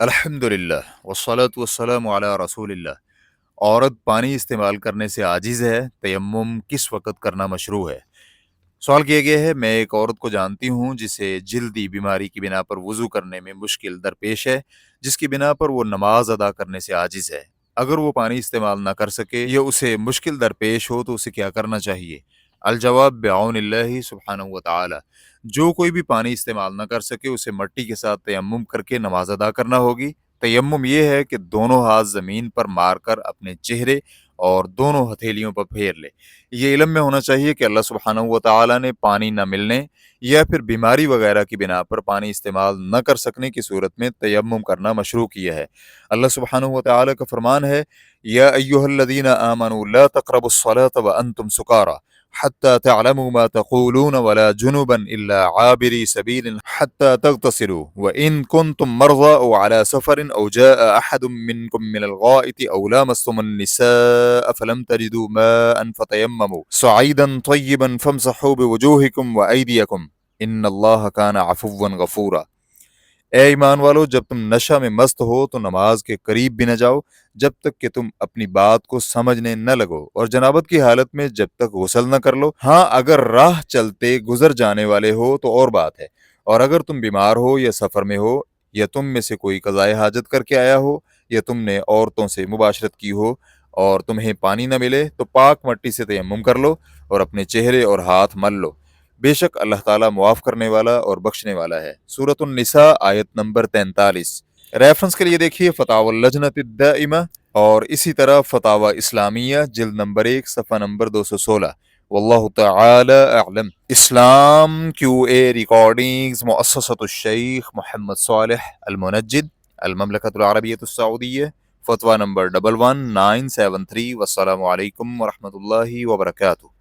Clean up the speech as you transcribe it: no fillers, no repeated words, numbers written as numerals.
الحمدللہ والصلاة والسلام علی رسول اللہ۔ عورت پانی استعمال کرنے سے عاجز ہے، تیمم کس وقت کرنا مشروع ہے؟ سوال کیا گیا ہے۔ میں ایک عورت کو جانتی ہوں جسے جلدی بیماری کی بنا پر وضو کرنے میں مشکل درپیش ہے، جس کی بنا پر وہ نماز ادا کرنے سے عاجز ہے۔ اگر وہ پانی استعمال نہ کر سکے یا اسے مشکل درپیش ہو تو اسے کیا کرنا چاہیے؟ الجواب بعون اللہ سبحانہ و تعالی۔ جو کوئی بھی پانی استعمال نہ کر سکے اسے مٹی کے ساتھ تیمم کر کے نماز ادا کرنا ہوگی۔ تیمم یہ ہے کہ دونوں ہاتھ زمین پر مار کر اپنے چہرے اور دونوں ہتھیلیوں پر پھیر لے۔ یہ علم میں ہونا چاہیے کہ اللہ سبحانہ و تعالی نے پانی نہ ملنے یا پھر بیماری وغیرہ کی بنا پر پانی استعمال نہ کر سکنے کی صورت میں تیمم کرنا مشروع کیا ہے۔ اللہ سبحانہ و تعالی کا فرمان ہے، یا ایھا الذین آمنوا لا تقربوا الصلاة وانتم سکارى حتى تعلموا ما تقولون ولا جنبا الا عابري سبيل حتى تغتسلوا وان كنتم مرضى او على سفر او جاء احد منكم من الغائط او لامستم النساء فلم تجدوا ماء فتيمموا صعيدا طيبا فامسحوا بوجوهكم وايديكم ان الله كان عفوا غفورا۔ اے ایمان والو، جب تم نشہ میں مست ہو تو نماز کے قریب بھی نہ جاؤ جب تک کہ تم اپنی بات کو سمجھنے نہ لگو، اور جنابت کی حالت میں جب تک غسل نہ کر لو۔ ہاں، اگر راہ چلتے گزر جانے والے ہو تو اور بات ہے، اور اگر تم بیمار ہو یا سفر میں ہو یا تم میں سے کوئی قضائے حاجت کر کے آیا ہو یا تم نے عورتوں سے مباشرت کی ہو اور تمہیں پانی نہ ملے تو پاک مٹی سے تیمم کر لو اور اپنے چہرے اور ہاتھ مل لو۔ بے شک اللہ تعالیٰ معاف کرنے والا اور بخشنے والا ہے۔ سورۃ النساء آیت نمبر 43۔ ریفرنس کے لیے دیکھیے فتاوی اللجنۃ الدائمہ اور اسی طرح فتاوی اسلامیہ جلد نمبر 1 صفحہ نمبر 216۔ واللہ تعالی اعلم۔ اسلام کیو اے ریکارڈنگز، مؤسسۃ الشیخ محمد صالح المنجد، المملکۃ العربیۃ السعودیہ، فتویٰ نمبر 11973۔ والسلام علیکم ورحمۃ اللہ وبرکاتہ۔